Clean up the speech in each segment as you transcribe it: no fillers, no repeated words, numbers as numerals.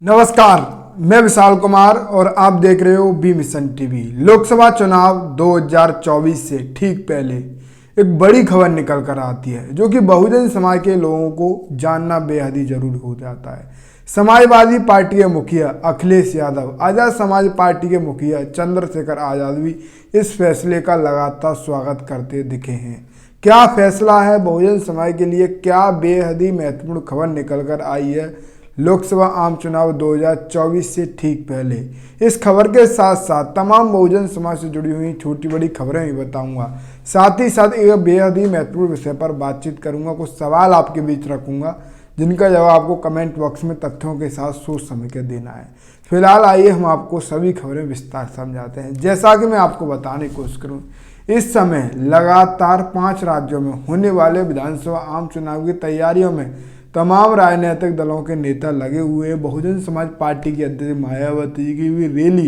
नमस्कार, मैं विशाल कुमार और आप देख रहे हो बी मिशन टीवी। लोकसभा चुनाव 2024 से ठीक पहले एक बड़ी खबर निकल कर आती है जो कि बहुजन समाज के लोगों को जानना बेहद ही जरूरी हो जाता है। समाजवादी पार्टी के मुखिया अखिलेश यादव, आज़ाद समाज पार्टी के मुखिया चंद्रशेखर आज़ाद भी इस फैसले का लगातार स्वागत करते दिखे हैं। क्या फैसला है बहुजन समाज के लिए, क्या बेहद ही महत्वपूर्ण खबर निकल कर आई है लोकसभा आम चुनाव 2024 से ठीक पहले। इस खबर के साथ साथ तमाम बहुजन समाज से जुड़ी हुई छोटी बड़ी खबरें भी बताऊंगा। साथ ही साथ एक बेहद ही महत्वपूर्ण विषय पर बातचीत करूंगा, कुछ सवाल आपके बीच रखूंगा जिनका जवाब आपको कमेंट बॉक्स में तथ्यों के साथ सोच समझ के देना है। फिलहाल आइए हम आपको सभी खबरें विस्तार समझाते हैं। जैसा कि मैं आपको बताने की कोशिश करूँ, इस समय लगातार 5 राज्यों में होने वाले विधानसभा आम चुनाव की तैयारियों में तमाम राजनीतिक दलों के नेता लगे हुए हैं। बहुजन समाज पार्टी की अध्यक्ष मायावती की भी रैली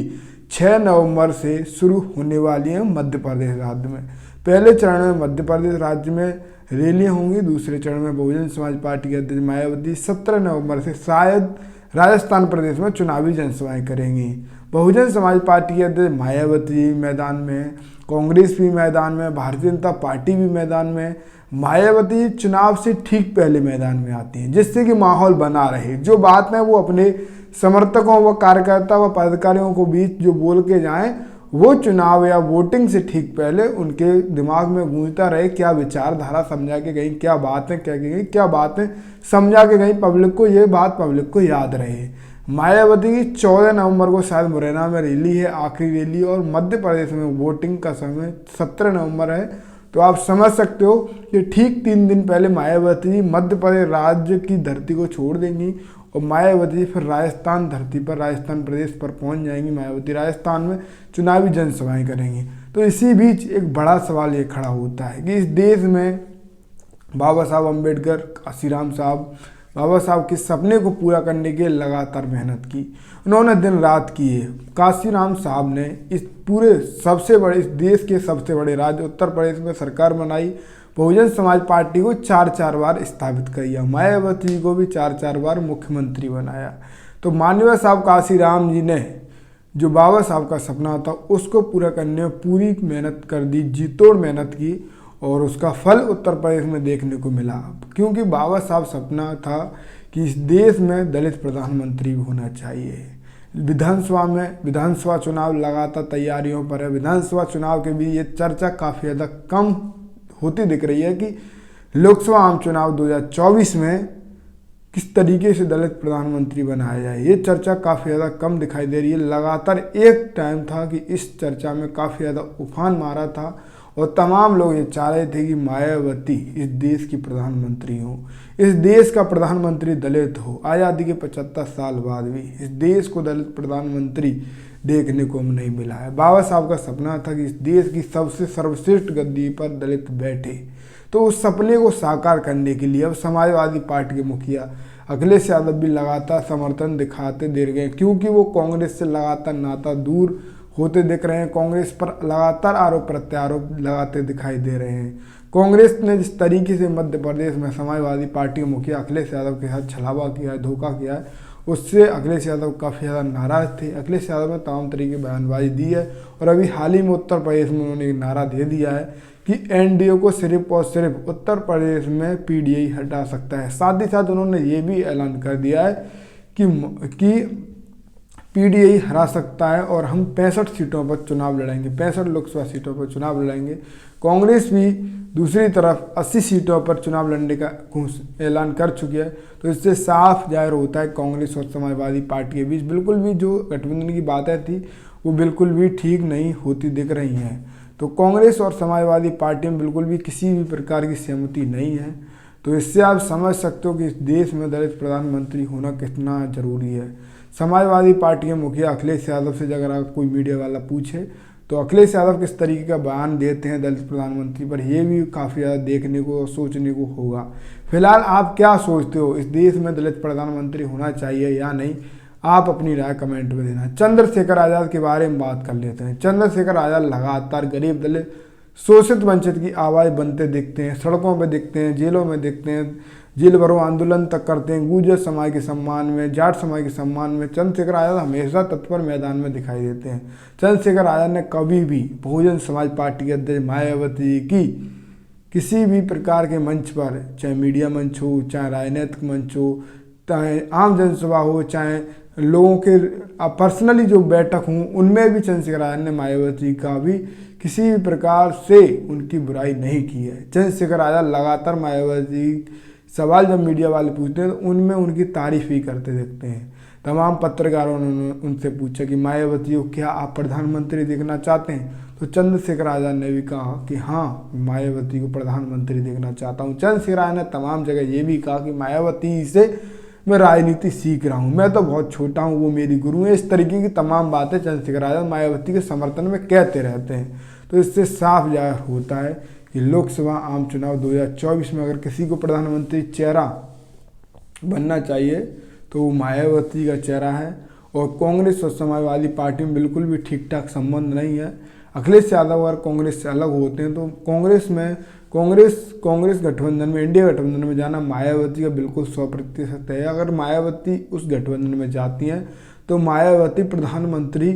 6 नवंबर से शुरू होने वाली है मध्य प्रदेश राज्य में। पहले चरण में मध्य प्रदेश राज्य में रैलियां होंगी, दूसरे चरण में बहुजन समाज पार्टी के अध्यक्ष मायावती 17 नवंबर से शायद राजस्थान प्रदेश में चुनावी जनसभाएं करेंगी। बहुजन समाज पार्टी के अध्यक्ष मायावती मैदान में, कांग्रेस भी मैदान में, भारतीय जनता पार्टी भी मैदान में। मायावती चुनाव से ठीक पहले मैदान में आती हैं जिससे कि माहौल बना रहे। जो बात है वो अपने समर्थकों व कार्यकर्ता व पदाधिकारियों को बीच जो बोल के जाएं, वो चुनाव या वोटिंग से ठीक पहले उनके दिमाग में गूंजता रहे। क्या विचारधारा समझा के गई, क्या बातें कह के गई, क्या बातें समझा के गई पब्लिक को, ये बात पब्लिक को याद रहे। मायावती की 14 नवंबर को शायद मुरैना में रैली है, आखिरी रैली, और मध्य प्रदेश में वोटिंग का समय 17 नवंबर है। तो आप समझ सकते हो कि ठीक 3 दिन पहले मायावती मध्य प्रदेश राज्य की धरती को छोड़ देंगी और मायावती फिर राजस्थान धरती पर, राजस्थान प्रदेश पर पहुंच जाएंगी। मायावती राजस्थान में चुनावी जनसभाएं करेंगी। तो इसी बीच एक बड़ा सवाल ये खड़ा होता है कि इस देश में बाबा साहब अम्बेडकर, काशीराम साहब, बाबा साहब के सपने को पूरा करने के लिए लगातार मेहनत की, उन्होंने दिन रात की है। काशीराम साहब ने इस पूरे सबसे बड़े, इस देश के सबसे बड़े राज्य उत्तर प्रदेश में सरकार बनाई। बहुजन समाज पार्टी को 4-4 बार स्थापित किया, मायावती को भी 4-4 बार मुख्यमंत्री बनाया। तो माननीय साहब काशीराम जी ने जो बाबा साहब का सपना था उसको पूरा करने में पूरी मेहनत कर दी, जी तोड़ मेहनत की, और उसका फल उत्तर प्रदेश में देखने को मिला। क्योंकि बाबा साहब सपना था कि इस देश में दलित प्रधानमंत्री होना चाहिए। विधानसभा चुनाव लगातार तैयारियों पर है। विधानसभा चुनाव के भी ये चर्चा काफ़ी ज़्यादा कम होती दिख रही है कि लोकसभा आम चुनाव 2024 में किस तरीके से दलित प्रधानमंत्री बनाया जाए, ये चर्चा काफ़ी ज़्यादा कम दिखाई दे रही है। लगातार एक टाइम था कि इस चर्चा में काफ़ी ज़्यादा उफान मारा था और तमाम लोग ये चाह रहे थे कि मायावती इस देश की प्रधानमंत्री हो, इस देश का प्रधानमंत्री दलित हो। आज़ादी के 75 साल बाद भी इस देश को दलित प्रधानमंत्री देखने को नहीं मिला है। बाबा साहब का सपना था कि इस देश की सबसे सर्वश्रेष्ठ गद्दी पर दलित बैठे। तो उस सपने को साकार करने के लिए अब समाजवादी पार्टी के मुखिया अखिलेश यादव भी लगातार समर्थन दिखाते दे गए, क्योंकि वो कांग्रेस से लगातार नाता दूर होते दिख रहे हैं। कांग्रेस पर लगातार आरोप प्रत्यारोप लगाते दिखाई दे रहे हैं। कांग्रेस ने जिस तरीके से मध्य प्रदेश में समाजवादी पार्टी के मुखिया अखिलेश यादव के साथ छलावा किया है, धोखा किया है, उससे अखिलेश यादव काफ़ी ज़्यादा नाराज थे। अखिलेश यादव ने तमाम तरीके की बयानबाजी दी है और अभी हाल ही में उत्तर प्रदेश में उन्होंने एक नारा दे दिया है कि एनडीए को सिर्फ और सिर्फ उत्तर प्रदेश में पीडीआई हटा सकता है। साथ ही साथ उन्होंने ये भी ऐलान कर दिया है कि पीडीआई हरा सकता है और हम 65 सीटों पर चुनाव लड़ेंगे, 65 लोकसभा सीटों पर चुनाव लड़ेंगे। कांग्रेस भी दूसरी तरफ 80 सीटों पर चुनाव लड़ने का ऐलान कर चुकी है। तो इससे साफ जाहिर होता है कांग्रेस और समाजवादी पार्टी के बीच बिल्कुल भी जो गठबंधन की बातें थी वो बिल्कुल भी ठीक नहीं होती दिख रही हैं। तो कांग्रेस और समाजवादी पार्टी में बिल्कुल भी किसी भी प्रकार की सहमति नहीं है। तो इससे आप समझ सकते हो कि इस देश में दलित प्रधानमंत्री होना कितना ज़रूरी है। समाजवादी पार्टी के मुखिया अखिलेश यादव से अगर आप कोई मीडिया वाला पूछे तो अखिलेश यादव किस तरीके का बयान देते हैं दलित प्रधानमंत्री पर, ये भी काफ़ी ज़्यादा देखने को और सोचने को होगा। फिलहाल आप क्या सोचते हो, इस देश में दलित प्रधानमंत्री होना चाहिए या नहीं? आप अपनी राय कमेंट में देना। चंद्रशेखर आज़ाद के बारे में बात कर लेते हैं। चंद्रशेखर आज़ाद लगातार गरीब दलित शोषित वंचित की आवाज़ बनते दिखते हैं, सड़कों पर दिखते हैं, जेलों में दिखते हैं, जेल भरो आंदोलन तक करते हैं। गुर्जर समाज के सम्मान में, जाट समाज के सम्मान में चंद्रशेखर आज़ाद हमेशा तत्पर मैदान में दिखाई देते हैं। चंद्रशेखर आज़ाद ने कभी भी बहुजन समाज पार्टी के अध्यक्ष मायावती की किसी भी प्रकार के मंच पर, चाहे मीडिया मंच हो, चाहे राजनीतिक मंच हो, चाहे आम जनसभा हो, चाहे लोगों के पर्सनली जो बैठक हों, उनमें भी चंद्रशेखर आज़ाद ने मायावती का भी किसी भी प्रकार से उनकी बुराई नहीं की है। चंद्रशेखर आज़ाद लगातार मायावती सवाल जब मीडिया वाले पूछते हैं तो उनमें उनकी तारीफ ही करते दिखते हैं। तमाम पत्रकारों ने उनसे पूछा कि मायावती को क्या आप प्रधानमंत्री देखना चाहते हैं, तो चंद्रशेखर आज़ाद ने भी कहा कि हाँ, मायावती को प्रधानमंत्री देखना चाहता हूँ। चंद्रशेखर आज़ाद ने तमाम जगह ये भी कहा कि मायावती से मैं राजनीति सीख रहा हूँ, मैं तो बहुत छोटा हूँ, वो मेरी गुरु है। इस तरीके की तमाम बातें चंद्रशेखर आज़ाद मायावती के समर्थन में कहते रहते हैं। तो इससे साफ जाहिर होता है कि लोकसभा आम चुनाव 2024 में अगर किसी को प्रधानमंत्री चेहरा बनना चाहिए तो वो मायावती का चेहरा है। और कांग्रेस और समाजवादी पार्टी में बिल्कुल भी ठीक ठाक संबंध नहीं है। अखिलेश यादव अगर कांग्रेस से अलग होते हैं तो कांग्रेस गठबंधन में, इंडिया गठबंधन में जाना मायावती का बिल्कुल 100% है। अगर मायावती उस गठबंधन में जाती हैं तो मायावती प्रधानमंत्री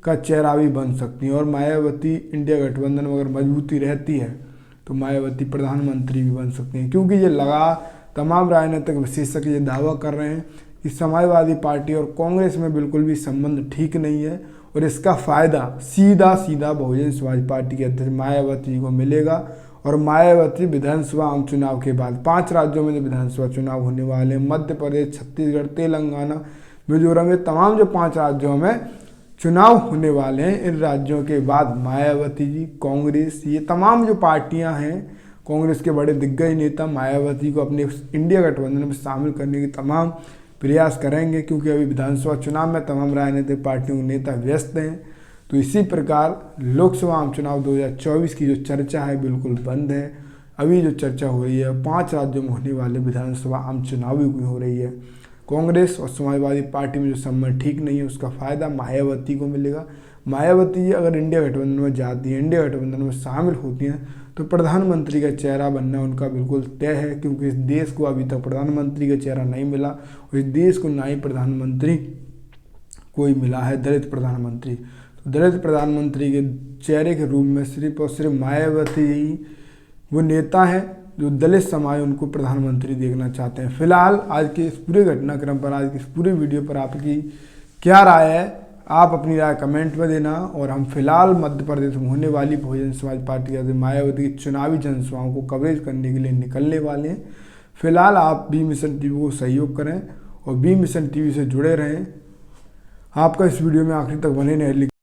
का चेहरा भी बन सकती हैं। और मायावती इंडिया गठबंधन में अगर मजबूती रहती है तो मायावती प्रधानमंत्री भी बन सकती हैं, क्योंकि ये तमाम राजनीतिक विशेषज्ञ ये दावा कर रहे हैं कि समाजवादी पार्टी और कांग्रेस में बिल्कुल भी संबंध ठीक नहीं है और इसका फ़ायदा सीधा बहुजन समाज पार्टी के अध्यक्ष मायावती को मिलेगा। और मायावती विधानसभा आम चुनाव के बाद 5 राज्यों में जो विधानसभा चुनाव होने वाले हैं, मध्य प्रदेश, छत्तीसगढ़, तेलंगाना, मिजोरम, ये तमाम जो 5 राज्यों में चुनाव होने वाले हैं, इन राज्यों के बाद मायावती जी, कांग्रेस, ये तमाम जो पार्टियां हैं, कांग्रेस के बड़े दिग्गज नेता मायावती को अपने इंडिया गठबंधन में शामिल करने की तमाम प्रयास करेंगे, क्योंकि अभी विधानसभा चुनाव में तमाम राजनीतिक पार्टियों के नेता व्यस्त हैं। तो इसी प्रकार लोकसभा आम चुनाव 2024 की जो चर्चा है बिल्कुल बंद है। अभी जो चर्चा हो रही है 5 राज्यों में होने वाले विधानसभा आम चुनाव की हो रही है। कांग्रेस और समाजवादी पार्टी में जो संबंध ठीक नहीं है उसका फ़ायदा मायावती को मिलेगा। मायावती जी अगर इंडिया गठबंधन में जाती हैं, इंडिया गठबंधन में शामिल होती हैं, तो प्रधानमंत्री का चेहरा बनना उनका बिल्कुल तय है, क्योंकि इस देश को अभी तक प्रधानमंत्री का चेहरा नहीं मिला और इस देश को ना ही प्रधानमंत्री कोई मिला है, दलित प्रधानमंत्री। तो दलित प्रधानमंत्री के चेहरे के रूप में सिर्फ और सिर्फ मायावती ही वो नेता हैं जो दलित समाज उनको प्रधानमंत्री देखना चाहते हैं। फिलहाल आज के इस पूरे घटनाक्रम पर, आज की इस पूरे वीडियो पर आपकी क्या राय है, आप अपनी राय कमेंट में देना। और हम फिलहाल मध्य प्रदेश में होने वाली बहुजन समाज पार्टी या मायावती की चुनावी जनसभाओं को कवरेज करने के लिए निकलने वाले हैं। फिलहाल आप बी मिशन टीवी को सहयोग करें और बी मिशन टीवी से जुड़े रहें। आपका इस वीडियो में आखिर तक बने रहें।